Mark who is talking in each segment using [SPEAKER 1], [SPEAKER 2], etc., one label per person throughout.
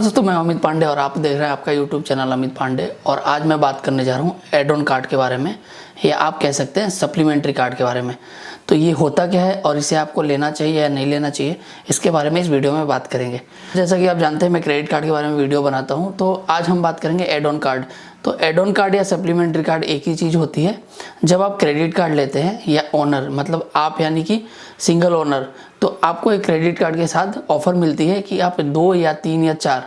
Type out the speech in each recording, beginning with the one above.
[SPEAKER 1] दोस्तों मैं अमित पांडे और आप देख रहे हैं आपका YouTube चैनल अमित पांडे। और आज मैं बात करने जा रहा हूँ एड ऑन कार्ड के बारे में, या आप कह सकते हैं सप्लीमेंट्री कार्ड के बारे में। तो ये होता क्या है और इसे आपको लेना चाहिए या नहीं लेना चाहिए, इसके बारे में इस वीडियो में बात करेंगे। जैसा कि आप जानते हैं मैं क्रेडिट कार्ड के बारे में वीडियो बनाता हूँ, तो आज हम बात करेंगे एड ऑन कार्ड। तो एड ऑन कार्ड या सप्लीमेंट्री कार्ड एक ही चीज़ होती है। जब आप क्रेडिट कार्ड लेते हैं या ओनर मतलब आप यानी कि सिंगल ओनर, तो आपको एक क्रेडिट कार्ड के साथ ऑफर मिलती है कि आप 2 या 3 या 4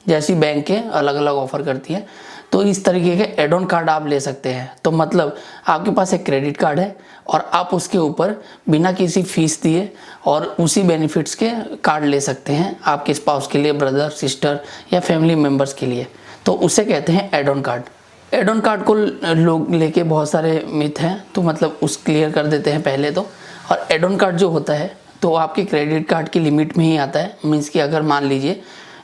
[SPEAKER 1] जैसी बैंकें अलग अलग ऑफर करती हैं, तो इस तरीके के एड ऑन कार्ड आप ले सकते हैं। तो मतलब आपके पास एक क्रेडिट कार्ड है और आप उसके ऊपर बिना किसी फीस दिए और उसी बेनिफिट्स के कार्ड ले सकते हैं आपके स्पाउस के लिए, ब्रदर सिस्टर या फैमिली मेम्बर्स के लिए। तो उसे कहते हैं add on card. Add on card को लोग लेके बहुत सारे मिथ हैं, तो मतलब उस क्लियर कर देते हैं पहले तो। और एड ऑन कार्ड जो होता है तो आपके क्रेडिट कार्ड की लिमिट में ही आता है। मीन्स कि अगर मान लीजिए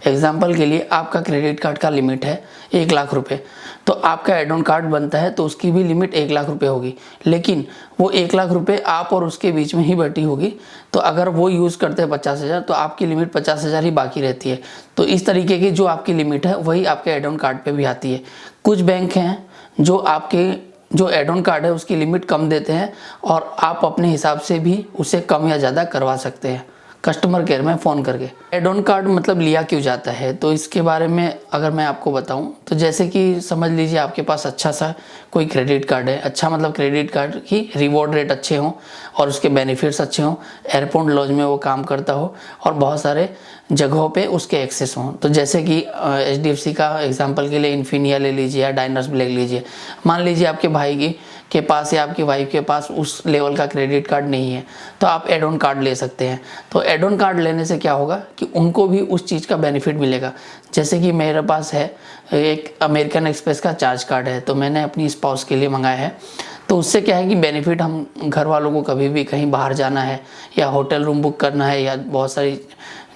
[SPEAKER 1] एग्जाम्पल के लिए आपका क्रेडिट कार्ड का लिमिट है 1 लाख रुपए, तो आपका एड ऑन कार्ड बनता है तो उसकी भी लिमिट 1 लाख रुपए होगी। लेकिन वो 1 लाख रुपए आप और उसके बीच में ही बटी होगी। तो अगर वो यूज़ करते हैं 50,000 तो आपकी लिमिट 50,000 ही बाकी रहती है। तो इस तरीके की जो आपकी लिमिट है वही आपके एड ऑन कार्ड पे भी आती है। कुछ बैंक हैं जो आपके जो एड ऑन कार्ड है उसकी लिमिट कम देते हैं और आप अपने हिसाब से भी उसे कम या ज़्यादा करवा सकते हैं कस्टमर केयर में फ़ोन करके। एड ऑन कार्ड मतलब लिया क्यों जाता है, तो इसके बारे में अगर मैं आपको बताऊं तो जैसे कि समझ लीजिए आपके पास अच्छा सा कोई क्रेडिट कार्ड है। अच्छा मतलब क्रेडिट कार्ड की रिवॉर्ड रेट अच्छे हों और उसके बेनिफिट्स अच्छे हों, एयरपोर्ट लॉज में वो काम करता हो और बहुत सारे जगहों पे उसके एक्सेस हों। तो जैसे कि HDFC का एग्जांपल के लिए इन्फिनिया ले लीजिए या डायनर्स ले लीजिए। मान लीजिए आपके भाई के पास या आपकी वाइफ के पास उस लेवल का क्रेडिट कार्ड नहीं है, तो आप एड ऑन कार्ड ले सकते हैं। तो एड ऑन कार्ड लेने से क्या होगा कि उनको भी उस चीज़ का बेनिफिट मिलेगा। जैसे कि मेरे पास है एक अमेरिकन एक्सप्रेस का चार्ज कार्ड है, तो मैंने अपनी स्पाउस के लिए मंगाया है। तो उससे क्या है कि बेनिफिट, हम घर वालों को कभी भी कहीं बाहर जाना है या होटल रूम बुक करना है या बहुत सारी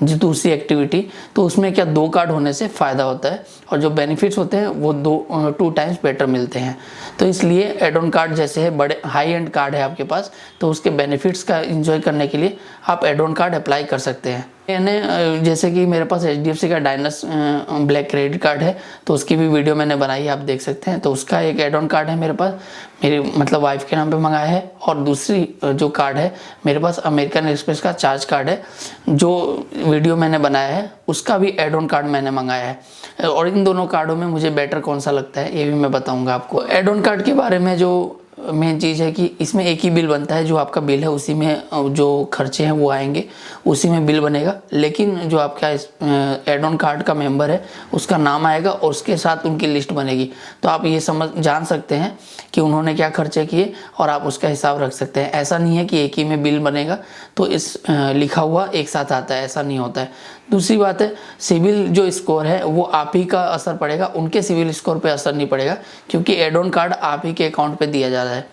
[SPEAKER 1] जो दूसरी एक्टिविटी, तो उसमें क्या 2 कार्ड होने से फ़ायदा होता है और जो बेनिफिट्स होते हैं वो 2 टाइम्स बेटर मिलते हैं। तो इसलिए एड ऑन कार्ड जैसे है बड़े हाई एंड कार्ड है आपके पास, तो उसके बेनिफिट्स का एंजॉय करने के लिए आप एड ऑन कार्ड अप्लाई कर सकते हैं। मैंने जैसे कि मेरे पास HDFC का डायनर्स ब्लैक क्रेडिट कार्ड है, तो उसकी भी वीडियो मैंने बनाई है, आप देख सकते हैं। तो उसका एक एड ऑन कार्ड है मेरे पास, मेरी मतलब वाइफ के नाम पे मंगाया है। और दूसरी जो कार्ड है मेरे पास अमेरिकन एक्सप्रेस का चार्ज कार्ड है, जो वीडियो मैंने बनाया है उसका भी एड ऑन कार्ड मैंने मंगाया है। और इन दोनों कार्डों में मुझे बेटर कौन सा लगता है ये भी मैं बताऊंगा आपको। एड ऑन कार्ड के बारे में जो मेन चीज़ है कि इसमें एक ही बिल बनता है। जो आपका बिल है उसी में जो खर्चे हैं वो आएंगे, उसी में बिल बनेगा। लेकिन जो आपका एड ऑन कार्ड का मेंबर है उसका नाम आएगा और उसके साथ उनकी लिस्ट बनेगी। तो आप ये जान सकते हैं कि उन्होंने क्या खर्चे किए और आप उसका हिसाब रख सकते हैं। ऐसा नहीं है कि एक ही में बिल बनेगा तो इस लिखा हुआ एक साथ आता है, ऐसा नहीं होता है। दूसरी बात है, सिविल जो स्कोर है वो आप ही का असर पड़ेगा, उनके सिविल स्कोर पे असर नहीं पड़ेगा, क्योंकि एड ऑन कार्ड आप ही के अकाउंट पे दिया जा रहा है।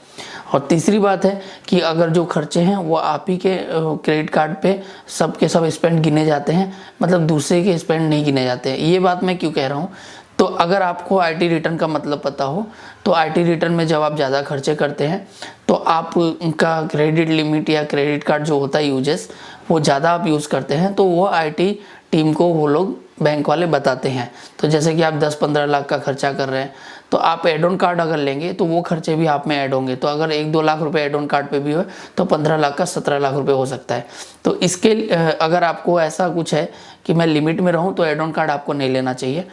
[SPEAKER 1] और तीसरी बात है कि अगर जो खर्चे हैं वो आप ही के क्रेडिट कार्ड पे सब के सब स्पेंड गिने जाते हैं, मतलब दूसरे के स्पेंड नहीं गिने जाते हैं। ये बात मैं क्यों कह रहा हूँ, तो अगर आपको IT रिटर्न का मतलब पता हो, तो IT रिटर्न में जब आप ज़्यादा खर्चे करते हैं तो आप उनका क्रेडिट लिमिट या क्रेडिट कार्ड जो होता है यूजेस वो ज़्यादा आप यूज़ करते हैं, तो वो IT टीम को वो लोग बैंक वाले बताते हैं। तो जैसे कि आप 10-15 लाख का खर्चा कर रहे हैं, तो आप एड ऑन कार्ड अगर लेंगे तो वो खर्चे भी आप में ऐड होंगे। तो अगर 1-2 लाख रुपए एड ऑन कार्ड पे भी हो तो 15 लाख का 17 लाख रुपए हो सकता है। तो इसके अगर आपको ऐसा कुछ है कि मैं लिमिट में रहूं तो एड ऑन कार्ड आपको नहीं लेना चाहिए।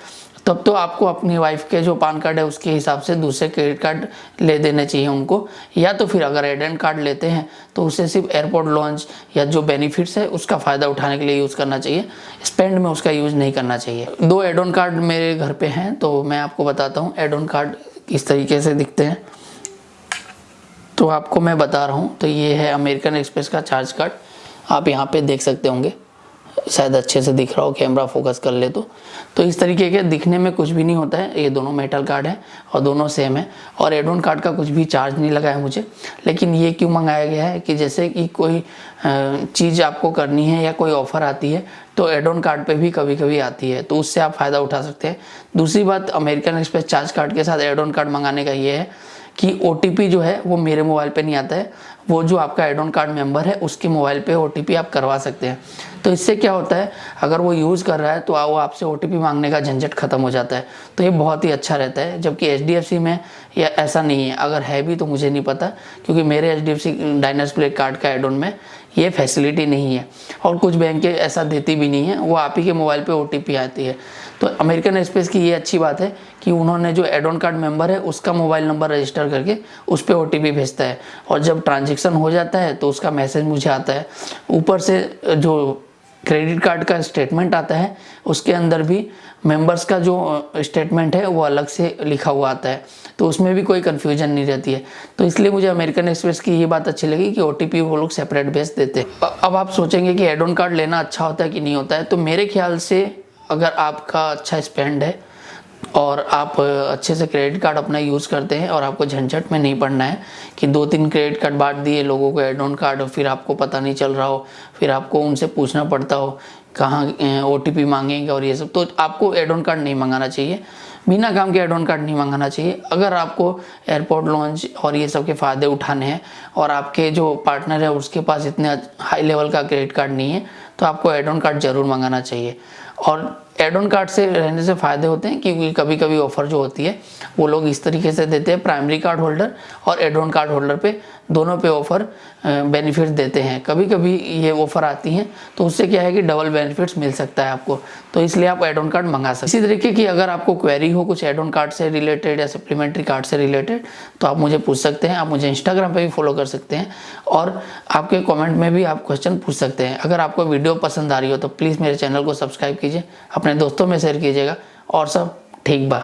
[SPEAKER 1] तब तो आपको अपनी वाइफ के जो पान कार्ड है उसके हिसाब से दूसरे क्रेडिट कार्ड ले देने चाहिए उनको। या तो फिर अगर एड ऑन कार्ड लेते हैं तो उसे सिर्फ एयरपोर्ट लॉन्च या जो बेनिफिट्स है उसका फ़ायदा उठाने के लिए यूज़ करना चाहिए, स्पेंड में उसका यूज़ नहीं करना चाहिए। 2 एड ऑन कार्ड मेरे घर पे हैं, तो मैं आपको बताता हूँ एड ऑन कार्ड किस तरीके से दिखते हैं। तो आपको मैं बता रहा हूँ, तो ये है अमेरिकन एक्सप्रेस का चार्ज कार्ड, आप यहाँ पे देख सकते होंगे, शायद अच्छे से दिख रहा हो, कैमरा फोकस कर ले तो इस तरीके के दिखने में कुछ भी नहीं होता है। ये दोनों मेटल कार्ड हैं और दोनों सेम है और एड ऑन कार्ड का कुछ भी चार्ज नहीं लगा है मुझे। लेकिन ये क्यों मंगाया गया है कि जैसे कि कोई चीज़ आपको करनी है या कोई ऑफ़र आती है तो एड ऑन कार्ड पे भी कभी कभी आती है, तो उससे आप फ़ायदा उठा सकते हैं। दूसरी बात, अमेरिकन एक्सप्रेस चार्ज कार्ड के साथ एड ऑन कार्ड मंगाने का ये है कि OTP जो है वो मेरे मोबाइल पे नहीं आता है, वो जो आपका एड ऑन कार्ड मेंबर है उसके मोबाइल पे OTP आप करवा सकते हैं। तो इससे क्या होता है, अगर वो यूज़ कर रहा है तो वो आपसे OTP मांगने का झंझट खत्म हो जाता है। तो ये बहुत ही अच्छा रहता है, जबकि HDFC में ये ऐसा नहीं है। अगर है भी तो मुझे नहीं पता, क्योंकि मेरे HDFC डायनेस्ट प्ले कार्ड का एड ऑन में ये फैसिलिटी नहीं है, और कुछ बैंकें ऐसा देती भी नहीं है, वो आप ही के मोबाइल पे OTP आती है। तो अमेरिकन एक्सप्रेस की ये अच्छी बात है कि उन्होंने जो एड ऑन कार्ड मेंबर है उसका मोबाइल नंबर रजिस्टर करके उस पर OTP भेजता है, और जब ट्रांजेक्शन हो जाता है तो उसका मैसेज मुझे आता है। ऊपर से जो क्रेडिट कार्ड का स्टेटमेंट आता है उसके अंदर भी मेंबर्स का जो स्टेटमेंट है वो अलग से लिखा हुआ आता है, तो उसमें भी कोई कन्फ्यूजन नहीं रहती है। तो इसलिए मुझे अमेरिकन एक्सप्रेस की ये बात अच्छी लगी कि OTP वो लोग सेपरेट भेज देते हैं। अब आप सोचेंगे कि एड ऑन कार्ड लेना अच्छा होता है कि नहीं होता है, तो मेरे ख्याल से अगर आपका अच्छा स्पेंड है और आप अच्छे से क्रेडिट कार्ड अपना यूज़ करते हैं और आपको झंझट में नहीं पड़ना है कि 2-3 क्रेडिट कार्ड बांट दिए लोगों को एड ऑन कार्ड, फिर आपको पता नहीं चल रहा हो, फिर आपको उनसे पूछना पड़ता हो कहाँ OTP मांगेंगे और ये सब, तो आपको एड ऑन कार्ड नहीं मंगाना चाहिए। बिना काम के एड ऑन कार्ड नहीं मंगाना चाहिए। अगर आपको एयरपोर्ट लॉन्च और ये सब के फ़ायदे उठाने हैं और आपके जो पार्टनर है उसके पास इतने हाई लेवल का क्रेडिट कार्ड नहीं है, तो आपको एड ऑन कार्ड ज़रूर मंगाना चाहिए। और एड ऑन कार्ड से रहने से फ़ायदे होते हैं क्योंकि कभी कभी ऑफ़र जो होती है वो लोग इस तरीके से देते हैं, प्राइमरी कार्ड होल्डर और एड ऑन कार्ड होल्डर पे दोनों पे ऑफ़र बेनिफिट्स देते हैं। कभी कभी ये ऑफ़र आती हैं तो उससे क्या है कि डबल बेनिफिट्स मिल सकता है आपको, तो इसलिए आप एड ऑन कार्ड मंगा सकते हैं। इसी तरीके की अगर आपको क्वेरी हो कुछ एड ऑन कार्ड से रिलेटेड या सप्लीमेंट्री कार्ड से रिलेटेड, तो आप मुझे पूछ सकते हैं। आप मुझे इंस्टाग्राम पे भी फॉलो कर सकते हैं और आपके कमेंट में भी आप क्वेश्चन पूछ सकते हैं। अगर आपको वीडियो पसंद आ रही हो तो प्लीज़ मेरे चैनल को सब्सक्राइब कीजिए, अपने दोस्तों में शेयर कीजिएगा, और सब ठीक बा।